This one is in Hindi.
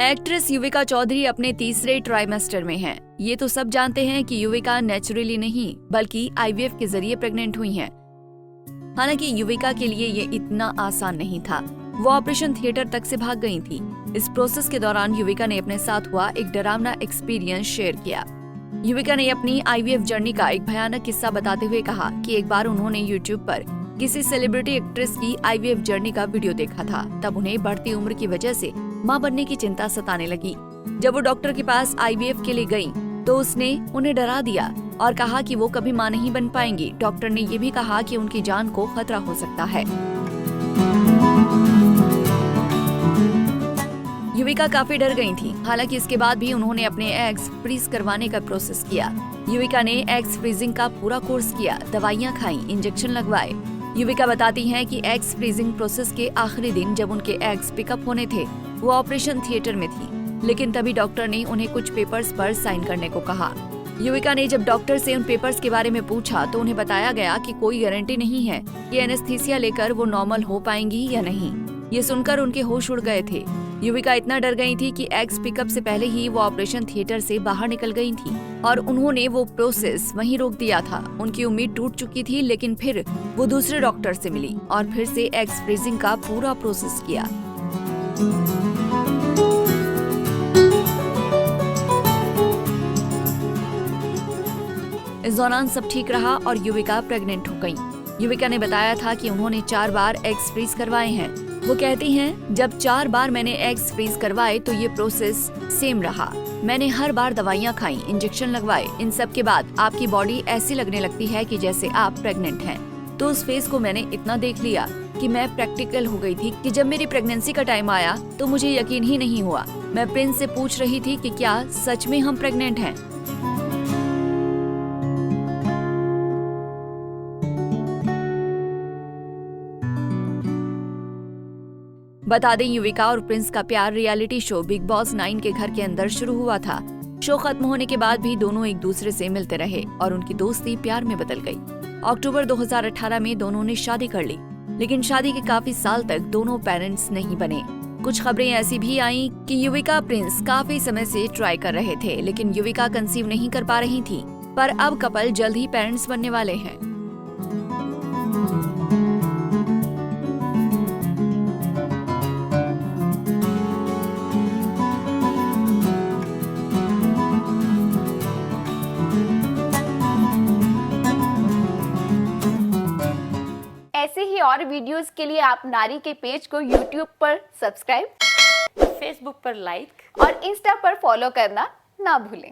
एक्ट्रेस युविका चौधरी अपने तीसरे ट्राइमेस्टर में हैं। ये तो सब जानते हैं कि युविका नेचुरली नहीं बल्कि आईवीएफ के जरिए प्रेग्नेंट हुई हैं। हालांकि युविका के लिए ये इतना आसान नहीं था। वो ऑपरेशन थिएटर तक से भाग गई थी। इस प्रोसेस के दौरान युविका ने अपने साथ हुआ एक डरावना एक्सपीरियंस शेयर किया। युविका ने अपनी आईवीएफ जर्नी का एक भयानक किस्सा बताते हुए कहा कि एक बार उन्होंने यूट्यूब पर किसी सेलिब्रिटी एक्ट्रेस की आईवीएफ जर्नी का वीडियो देखा था। तब उन्हें बढ़ती उम्र की वजह से मां बनने की चिंता सताने लगी। जब वो डॉक्टर के पास आईवीएफ के लिए गईं, तो उसने उन्हें डरा दिया और कहा कि वो कभी मां नहीं बन पाएंगी। डॉक्टर ने ये भी कहा कि उनकी जान को खतरा हो सकता है। युविका काफी डर गई थी। हालांकि इसके बाद भी उन्होंने अपने एग्स फ्रीज करवाने का प्रोसेस किया। युविका ने एग्स फ्रीजिंग का पूरा कोर्स किया, दवाइयां खाई, इंजेक्शन लगवाए। युविका बताती हैं कि एग्स फ्रीजिंग प्रोसेस के आखिरी दिन जब उनके एग्स पिकअप होने थे, वो ऑपरेशन थिएटर में थी, लेकिन तभी डॉक्टर ने उन्हें कुछ पेपर्स पर साइन करने को कहा। युविका ने जब डॉक्टर से उन पेपर्स के बारे में पूछा तो उन्हें बताया गया कि कोई गारंटी नहीं है कि एनेस्थीसिया लेकर वो नॉर्मल हो पाएंगी या नहीं। ये सुनकर उनके होश उड़ गए थे। युविका इतना डर गई थी कि एग्स पिकअप से पहले ही वो ऑपरेशन थिएटर से बाहर निकल गई थी और उन्होंने वो प्रोसेस वहीं रोक दिया था। उनकी उम्मीद टूट चुकी थी, लेकिन फिर वो दूसरे डॉक्टर से मिली और फिर से एग्स फ्रीजिंग का पूरा प्रोसेस किया। इस दौरान सब ठीक रहा और युविका प्रेग्नेंट हो गई। युविका ने बताया था कि उन्होंने 4 बार एग्स फ्रीज करवाए हैं। वो कहती हैं, जब 4 बार मैंने एग्स फ्रीज करवाए तो ये प्रोसेस सेम रहा। मैंने हर बार दवाइयाँ खाई, इंजेक्शन लगवाए। इन सब के बाद आपकी बॉडी ऐसी लगने लगती है कि जैसे आप प्रेग्नेंट हैं। तो उस फेज को मैंने इतना देख लिया कि मैं प्रैक्टिकल हो गई थी कि जब मेरी प्रेगनेंसी का टाइम आया तो मुझे यकीन ही नहीं हुआ। मैं प्रिंस से पूछ रही थी कि क्या सच में हम प्रेग्नेंट हैं। बता दें, युविका और प्रिंस का प्यार रियलिटी शो बिग बॉस 9 के घर के अंदर शुरू हुआ था। शो खत्म होने के बाद भी दोनों एक दूसरे से मिलते रहे और उनकी दोस्ती प्यार में बदल गई। अक्टूबर 2018 में दोनों ने शादी कर ली, लेकिन शादी के काफी साल तक दोनों पेरेंट्स नहीं बने। कुछ खबरें ऐसी भी आईं कि युविका प्रिंस काफी समय से ट्राई कर रहे थे, लेकिन युविका कंसीव नहीं कर पा रही थी। पर अब कपल जल्द ही पेरेंट्स बनने वाले हैं। ऐसे ही और वीडियोस के लिए आप नारी के पेज को YouTube पर सब्सक्राइब, फेसबुक पर लाइक और इंस्टा पर फॉलो करना ना भूलें।